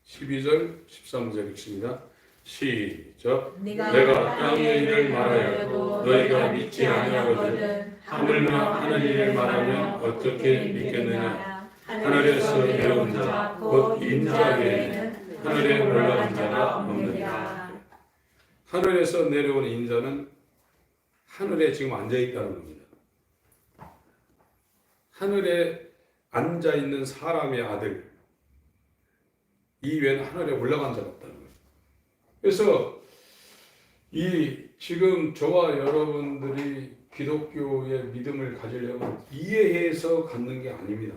12절 13절 읽습니다. 시작. 내가 땅의 일을 말하여도 너희가 믿지 아니하거든 하물며 하늘 일을 말하면 어떻게 믿겠느냐. 하늘에서 내려온 자 곧 인자 외에는 하늘에 올라간 자가 없느니라. 하늘에서 내려온 인자는 하늘에 지금 앉아 있다는 겁니다. 하늘에 앉아 있는 사람의 아들 이외에는 하늘에 올라간 자가 없다는 거예요. 그래서 이 지금 저와 여러분들이 기독교의 믿음을 가지려면 이해해서 갖는 게 아닙니다.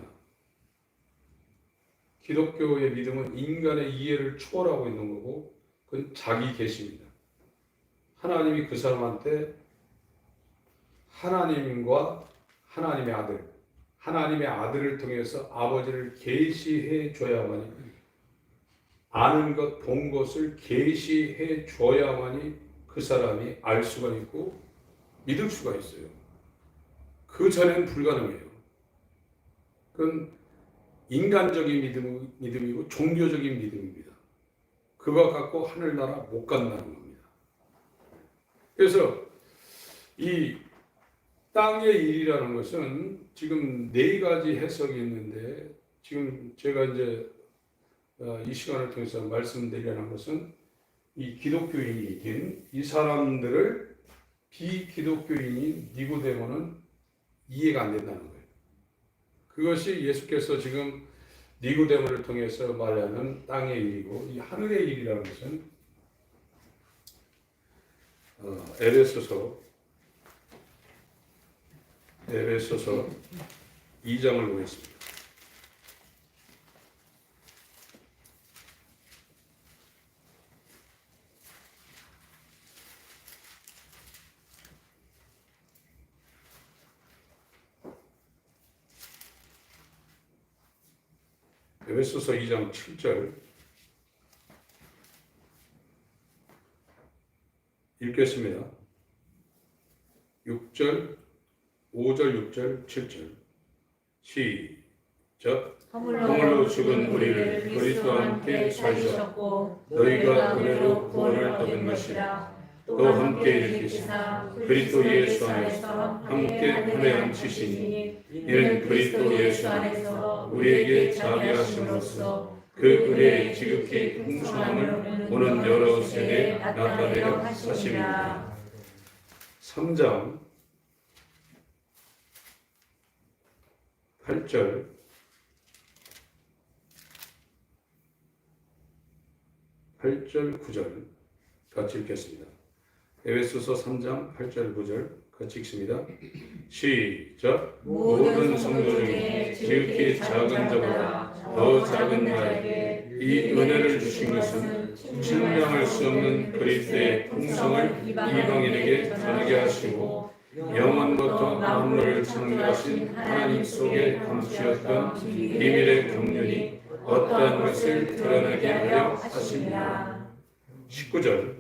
기독교의 믿음은 인간의 이해를 초월하고 있는 거고 그건 자기 계시입니다. 하나님이 그 사람한테 하나님과 하나님의 아들, 하나님의 아들을 통해서 아버지를 계시해 줘야만이 아는 것, 본 것을 계시해 줘야만이 그 사람이 알 수가 있고 믿을 수가 있어요. 그 전에는 불가능해요. 그건 인간적인 믿음이고 종교적인 믿음입니다. 그거 갖고 하늘나라 못 간다는 겁니다. 그래서 이 땅의 일이라는 것은 지금 네 가지 해석이 있는데 지금 제가 이제 이 시간을 통해서 말씀드리려는 것은 이 기독교인이긴 이 사람들을 비기독교인인 니고데모는 이해가 안 된다는 거예요. 그것이 예수께서 지금 니고데모를 통해서 말하는 땅의 일이고 이 하늘의 일이라는 것은 에베소서 2장을 보겠습니다. 에베소서 2장 7절 읽겠습니다. 6절 5절, 6절, 7절 시작. 허물로 죽은 우리를 그리스도와 함께 살리셨고 너희가 은혜로 구원을 얻은 것이라. 또 함께 일으키사 그리스도 예수 안에서 함께 하나님 치시니 이는 그리스도 예수 안에서 우리에게 자비하심으로써 그 은혜의 지극히 풍성함을 오는 여러 세대에 나타내려 하심이라. 3장 8절 8절 9절 같이 읽겠습니다. 에베소서 3장 8절 9절 같이 읽습니다. 시작. 모든 성도 중에 지극히 작은 자보다 더 작은 나에게 이 은혜를 주신 것은 측량할 수 없는 그리스도의 풍성을 이방인에게 전하게 하시고 영원부터 만물을 창조하신 하나님 속에 감추었던 비밀의 경륜이 어떠한 것을 드러나게 하려 하십니다. 19절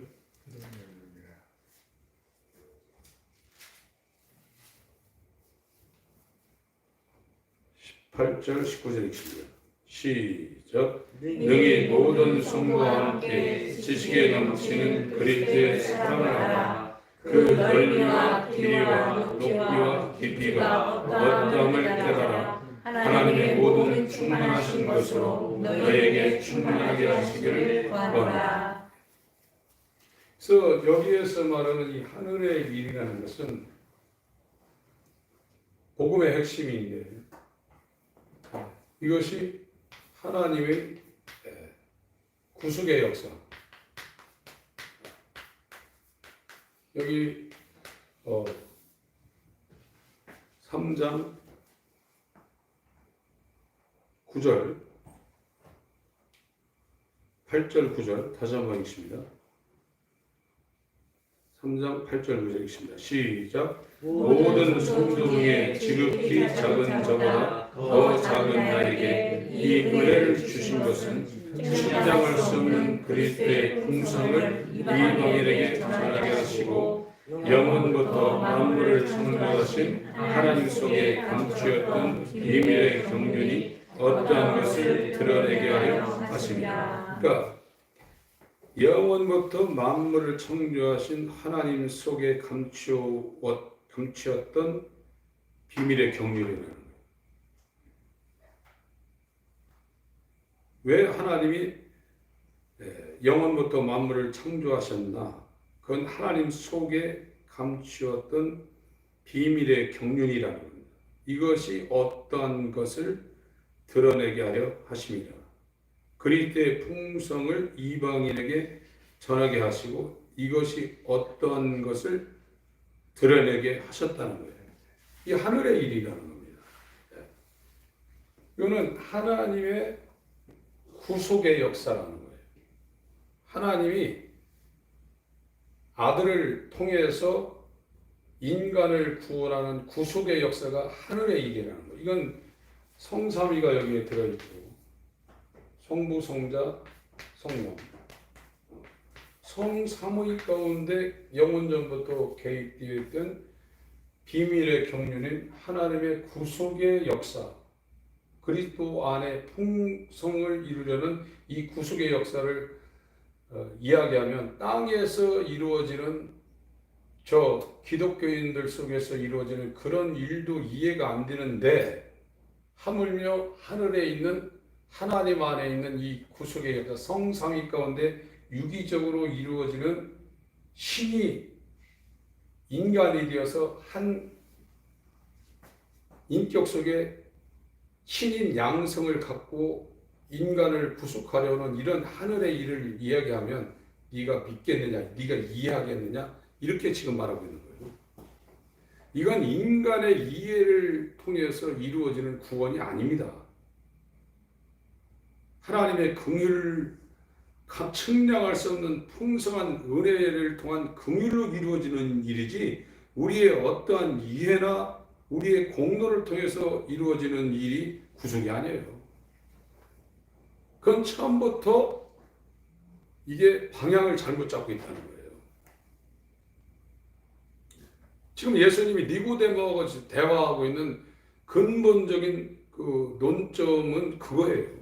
18절 19절 읽습니다. 시작. 능히 모든 성도와 함께 지식에 넘치는 그리스도의 사랑을 알아 그 넓이와 길이와 높이와 깊이가 어떠함을 깨달아 하나님의 모든 충만하신 것으로 너희에게 충만하게 하시기를 구하노라. 그래서 여기에서 말하는 이 하늘의 일이라는 것은 복음의 핵심인데 이것이 하나님의 구속의 역사. 여기 3장 9절 8절 9절 다시 한번 읽습니다. 3장 8절 9절 읽습니다. 시작. 모든 성도 중에 지극히 작은 저보다 더 작은 나에게 이 은혜를 주신 것은 측량할 수 없는 그리스도의 풍성을 이방인에게 전하게 하시고 영원부터 만물을 창조하신 하나님 속에 감추었던 비밀의 경륜이 어떠한 것을 드러내게 하려 하십니다. 그러니까 영원부터 만물을 창조하신 하나님 속에 감추었던 비밀의 경륜이라는 거예요. 왜 하나님이 영원부터 만물을 창조하셨나? 그건 하나님 속에 감추었던 비밀의 경륜이라는 겁니다. 이것이 어떠한 것을 드러내게 하려 하십니다. 그리스도의 풍성을 이방인에게 전하게 하시고 이것이 어떠한 것을 드러내게 하셨다는 거예요. 이 하늘의 일이라는 겁니다. 이거는 하나님의 구속의 역사라는 거예요. 하나님이 아들을 통해서 인간을 구원하는 구속의 역사가 하늘의 일이라는 거예요. 이건 성삼위가 여기에 들어있고 성부, 성자, 성령 성삼위 가운데 영원전부터 개입되어 있던 비밀의 경륜인 하나님의 구속의 역사, 그리스도 안에 풍성을 이루려는 이 구속의 역사를 이야기하면 땅에서 이루어지는 저 기독교인들 속에서 이루어지는 그런 일도 이해가 안 되는데 하물며 하늘에 있는 하나님 안에 있는 이 구속의 역사, 성삼위 가운데 유기적으로 이루어지는 신이 인간이 되어서 한 인격 속에 신인 양성을 갖고 인간을 구속하려는 이런 하늘의 일을 이야기하면 네가 믿겠느냐, 네가 이해하겠느냐 이렇게 지금 말하고 있는 거예요. 이건 인간의 이해를 통해서 이루어지는 구원이 아닙니다. 하나님의 긍휼을 측량할 수 없는 풍성한 은혜를 통한 긍휼로 이루어지는 일이지 우리의 어떠한 이해나 우리의 공로를 통해서 이루어지는 일이 구속이 아니에요. 그건 처음부터 이게 방향을 잘못 잡고 있다는 거예요. 지금 예수님이 니고데모하고 대화하고 있는 근본적인 그 논점은 그거예요.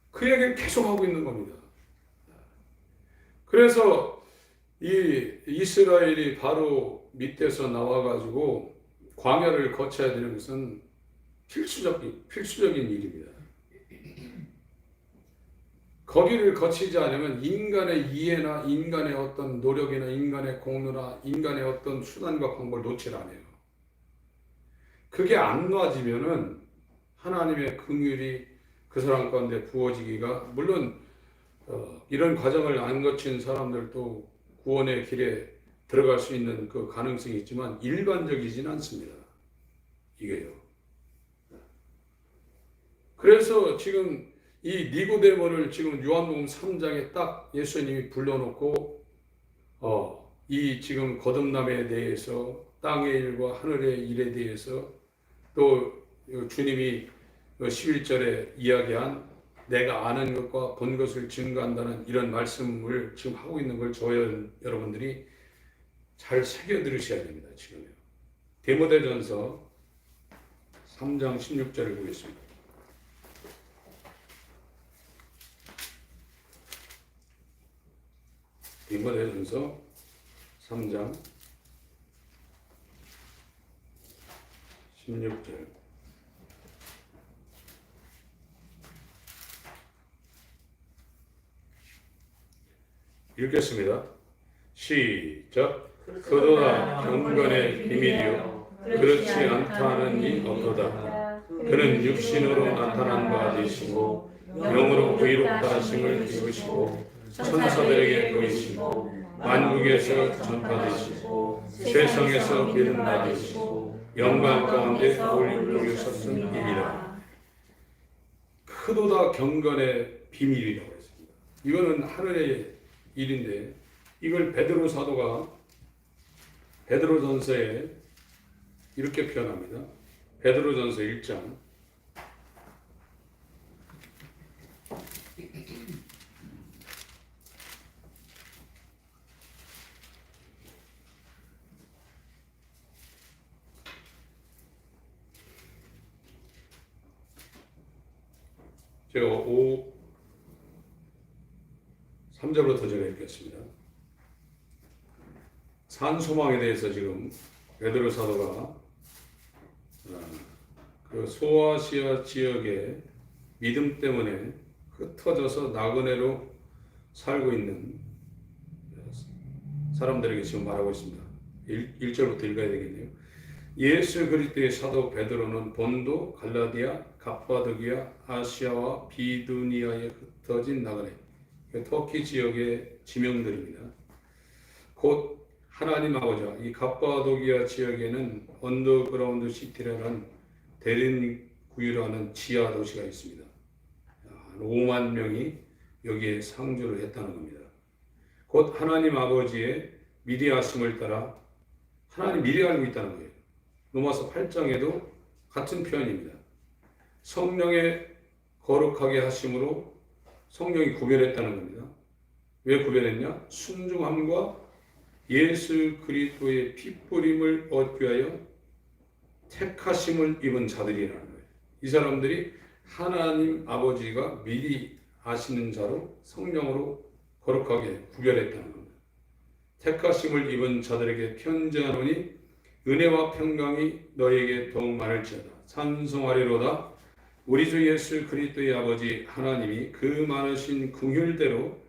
그 얘기를 계속 하고 있는 겁니다. 그래서 이 이스라엘이 바로 밑에서 나와가지고 광야를 거쳐야 되는 것은 필수적인 일입니다. 거기를 거치지 않으면 인간의 이해나 인간의 어떤 노력이나 인간의 공로나 인간의 어떤 수단과 방법을 놓칠 않아요. 그게 안 놔지면은 하나님의 긍휼이 그 사람 가운데 부어지기가, 물론 이런 과정을 안 거친 사람들도 구원의 길에 들어갈 수 있는 그 가능성이 있지만 일반적이진 않습니다. 이게요. 그래서 지금 이 니고데모를 지금 요한복음 3장에 딱 예수님이 불러놓고 이 지금 거듭남에 대해서 땅의 일과 하늘의 일에 대해서 또 주님이 11절에 이야기한 내가 아는 것과 본 것을 증거한다는 이런 말씀을 지금 하고 있는 걸 여러분들이 잘 새겨 들으셔야 됩니다. 지금요. 디모데전서 3장 16절을 보겠습니다. 디모데전서 3장 16절. 읽겠습니다. 시작. 그도다 경건의 비밀이요 그렇지 않다는 이 없도다. 그는 육신으로 나타난 바 되시고 영으로 의롭다 하심을 입으시고 천사들에게 보이시고 만국에서 전파되시고 세상에서 비름받으시고 영광 가운데 올리셨음이니라. 크도다 경건의 비밀이라고 했습니다. 이거는 하늘의 일인데 이걸 베드로 사도가 베드로전서에 이렇게 표현합니다. 베드로전서 1장 제가 3절부터 제가 읽겠습니다. 산소망에 대해서 지금 베드로 사도가 그 소아시아 지역의 믿음 때문에 흩어져서 나그네로 살고 있는 사람들에게 지금 말하고 있습니다. 1절부터 읽어야 되겠네요. 예수 그리스도의 사도 베드로는 본도, 갈라디아, 갑바도기아, 아시아와 비두니아에 흩어진 나그네, 터키 지역의 지명들입니다. 곧 하나님 아버지와 이 갑바도기아 지역에는 언더그라운드 시티라는 대린구유라는 지하 도시가 있습니다. 5만 명이 여기에 상주를 했다는 겁니다. 곧 하나님 아버지의 미리 하심을 따라 하나님 미리 알고 있다는 거예요. 로마서 8장에도 같은 표현입니다. 성령의 거룩하게 하심으로 성령이 구별했다는 겁니다. 왜 구별했냐? 순종함과 예수 그리스도의 핏뿌림을 얻기 위하여 택하심을 입은 자들이라는 거예요. 이 사람들이 하나님 아버지가 미리 아시는 자로 성령으로 거룩하게 구별했다는 겁니다. 택하심을 입은 자들에게 편지하노니 은혜와 평강이 너에게 더욱 많을지어다. 찬송하리로다. 우리 주 예수 그리스도의 아버지 하나님이 그 많으신 긍휼대로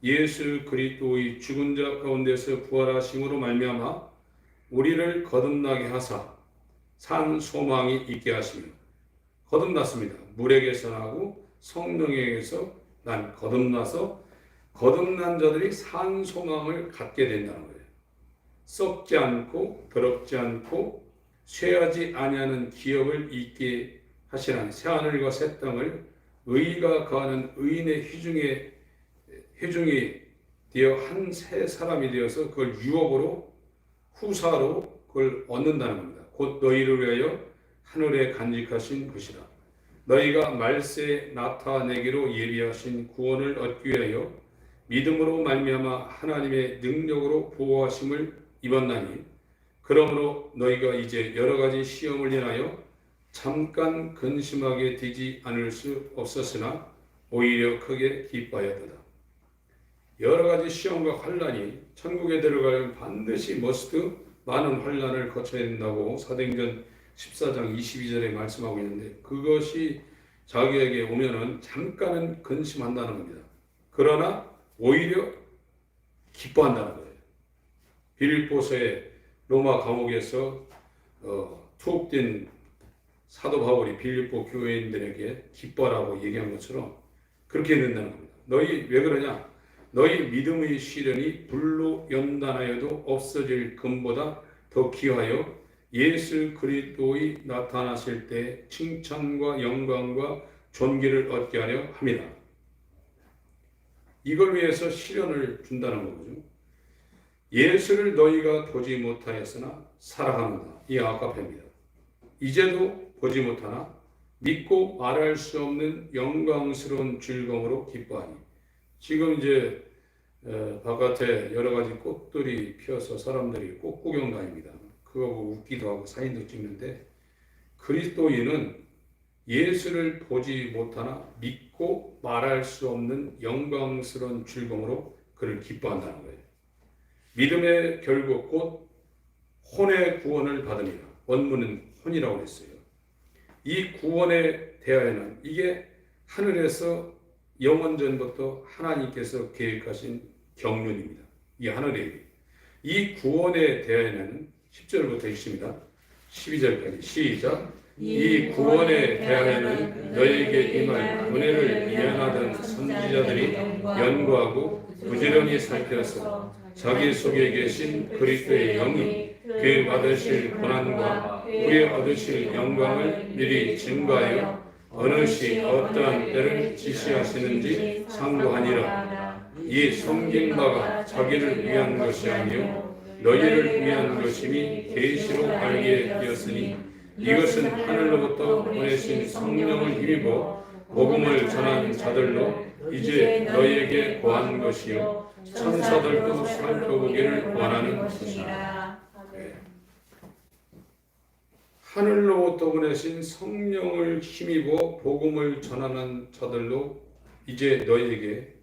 예수 그리스도의 죽은 자 가운데서 부활하심으로 말미암아 우리를 거듭나게 하사 산 소망이 있게 하시며 거듭났습니다. 물에게서 나고 성령에게서 난 거듭나서 거듭난 자들이 산 소망을 갖게 된다는 거예요. 썩지 않고 더럽지 않고 쇠하지 아니하는 기업을 있게 하시라니 새하늘과 새 땅을 의가 거하는 의인의 회중이 되어 한 새 사람이 되어서 그걸 유업으로 후사로 그걸 얻는다는 겁니다. 곧 너희를 위하여 하늘에 간직하신 것이라. 너희가 말세에 나타내기로 예비하신 구원을 얻기 위하여 믿음으로 말미암아 하나님의 능력으로 보호하심을 입었나니 그러므로 너희가 이제 여러 가지 시험을 인하여 잠깐 근심하게 되지 않을 수 없었으나 오히려 크게 기뻐하였도다. 여러 가지 시험과 환란이 천국에 들어가려면 반드시 머스트 많은 환란을 거쳐야 된다고 사도행전 14장 22절에 말씀하고 있는데 그것이 자기에게 오면은 잠깐은 근심한다는 겁니다. 그러나 오히려 기뻐한다는 거예요. 빌립보서의 로마 감옥에서 투옥된 사도 바울이 빌립보 교회인들에게 기뻐라고 얘기한 것처럼 그렇게 된다는 겁니다. 너희 왜 그러냐? 너희 믿음의 시련이 불로 연단하여도 없어질 금보다 더 귀하여 예수 그리스도의 나타나실 때 칭찬과 영광과 존귀를 얻게 하려 함이라. 이걸 위해서 시련을 준다는 거죠. 예수를 너희가 보지 못하였으나 사랑합니다. 이 아가페입니다. 이제도 보지 못하나 믿고 말할 수 없는 영광스러운 즐거움으로 기뻐하니. 지금 이제 바깥에 여러 가지 꽃들이 피어서 사람들이 꽃 구경 다닙니다. 그거 보고 웃기도 하고 사진도 찍는데 그리스도인은 예수를 보지 못하나 믿고 말할 수 없는 영광스러운 즐거움으로 그를 기뻐한다는 거예요. 믿음의 결국 곧 혼의 구원을 받으니라. 원문은 혼이라고 했어요. 이 구원에 대하여는 이게 하늘에서 영원전부터 하나님께서 계획하신 경륜입니다. 이 하늘의 일. 이 구원에 대하여는 10절부터 읽습니다. 12절까지 시작. 이 구원에 대하여는 너희에게 임할 은혜를 미행하던 선지자들이 연구하고 부지런히 살펴서 자기 속에 계신 그리스도의 영이 그에 받으실 고난과 후에 얻으실 영광을 미리 증거하여 어느 시 어떠한 때를 지시하시는지 상고하니라. 이 섬긴 바가 자기를 위한 것이 아니요 너희를 위한 것임이 계시로 알게 되었으니 이것은 하늘로부터 보내신 성령을 힘입어 복음을 전한 자들로 이제 너희에게 고한 것이요 천사들도 살펴보기를 원하는 것이라. 하늘로부터 보내신 성령을 힘입어 복음을 전하는 자들로 이제 너희에게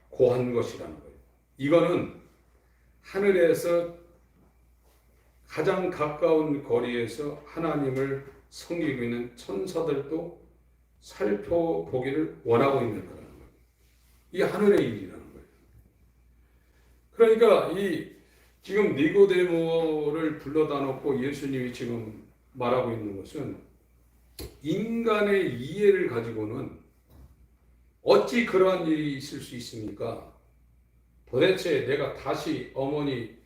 고한 것이라는 거예요. 이거는 하늘에서 가장 가까운 거리에서 하나님을 섬기고 있는 천사들도 살펴보기를 원하고 있는 거라는 거예요. 이 하늘의 일이라는 거예요. 그러니까 이 지금 니고데모를 불러다 놓고 예수님이 지금 말하고 있는 것은 인간의 이해를 가지고는 어찌 그러한 일이 있을 수 있습니까? 도대체 내가 다시 어머니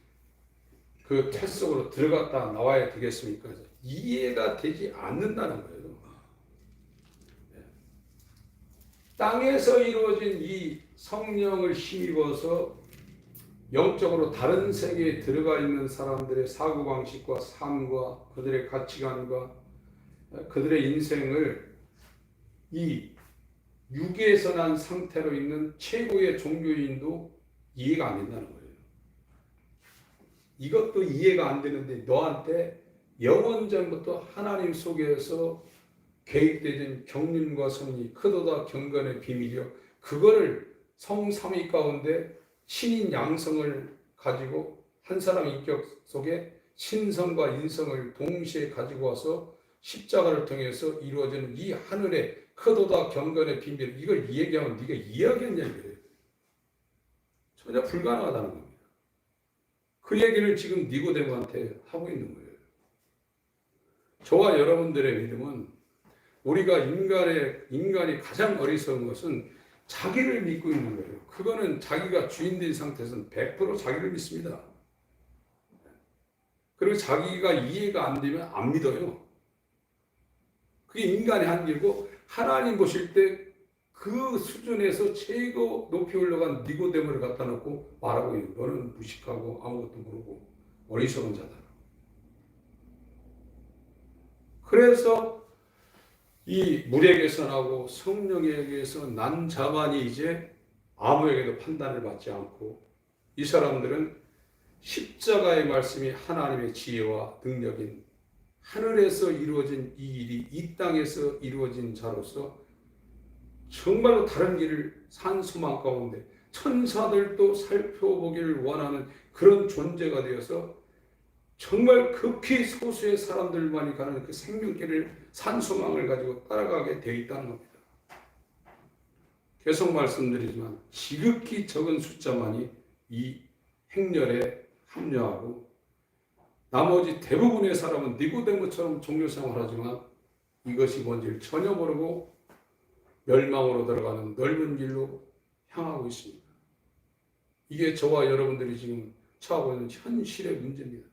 그 태 속으로 들어갔다 나와야 되겠습니까? 이해가 되지 않는다는 거예요. 땅에서 이루어진 이 성령을 힘입어서 영적으로 다른 세계에 들어가 있는 사람들의 사고방식과 삶과 그들의 가치관과 그들의 인생을 이 육에서 난 상태로 있는 최고의 종교인도 이해가 안 된다는 거예요. 이것도 이해가 안 되는데 너한테 영원전부터 하나님 속에서 계획되는 경륜과 섭리, 크도다 경건의 비밀이요. 그거를 성삼위 가운데 신인 양성을 가지고 한 사람 인격 속에 신성과 인성을 동시에 가지고 와서 십자가를 통해서 이루어지는 이 하늘의 크도다 경건의 비밀, 이걸 얘기하면 네가 이해하겠냐 이거예요. 전혀 불가능하다는 겁니다. 그 얘기를 지금 니고데모한테 하고 있는 거예요. 저와 여러분들의 믿음은 우리가 인간이 가장 어리석은 것은 자기를 믿고 있는 거예요. 그거는 자기가 주인된 상태에서는 100% 자기를 믿습니다. 그리고 자기가 이해가 안 되면 안 믿어요. 그게 인간의 한계고 하나님 보실 때 그 수준에서 최고 높이 올라간 니고데모를 갖다 놓고 말하고 있는 너는 무식하고 아무것도 모르고 어리석은 자다. 그래서 이 물에게서 나고 성령에게서 난 자만이 이제 아무에게도 판단을 받지 않고 이 사람들은 십자가의 말씀이 하나님의 지혜와 능력인 하늘에서 이루어진 이 일이 이 땅에서 이루어진 자로서 정말로 다른 길을 산 소망 가운데 천사들도 살펴보기를 원하는 그런 존재가 되어서 정말 극히 소수의 사람들만이 가는 그 생명길을 산 소망을 가지고 따라가게 되어 있다는 겁니다. 계속 말씀드리지만 지극히 적은 숫자만이 이 행렬에 합류하고 나머지 대부분의 사람은 니고데모처럼 종교생활을 하지만 이것이 뭔지를 전혀 모르고 멸망으로 들어가는 넓은 길로 향하고 있습니다. 이게 저와 여러분들이 지금 처하고 있는 현실의 문제입니다.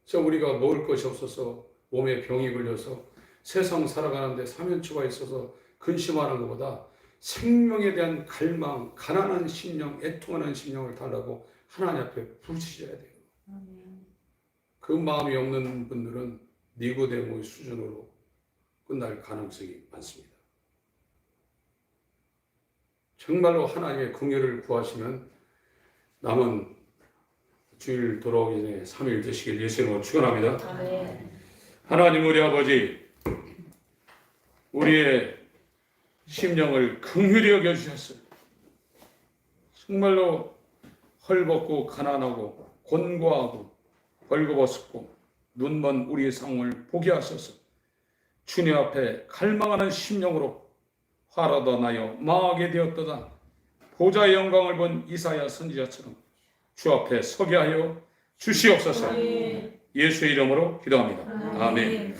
그래서 우리가 먹을 것이 없어서 몸에 병이 걸려서 세상 살아가는데 사면초가 있어서 근심하는 것보다 생명에 대한 갈망, 가난한 심령, 애통하는 심령을 달라고 하나님 앞에 부르짖어야 돼요. 그 마음이 없는 분들은 니고데모의 수준으로 끝날 가능성이 많습니다. 정말로 하나님의 긍휼을 구하시면 남은 주일 돌아오기 전에 3일 되시길 예수 이름으로 축원합니다. 하나님 우리 아버지, 우리의 심령을 긍휼히 여겨주셨어요. 정말로 헐벗고 가난하고 곤고하고 벌거벗고 눈먼 우리의 상황을 보게 하셔서 주님 앞에 갈망하는 심령으로 화라도 나여 망하게 되었도다. 보좌의 영광을 본 이사야 선지자처럼 주 앞에 서게 하여 주시옵소서. 예수의 이름으로 기도합니다. 아멘.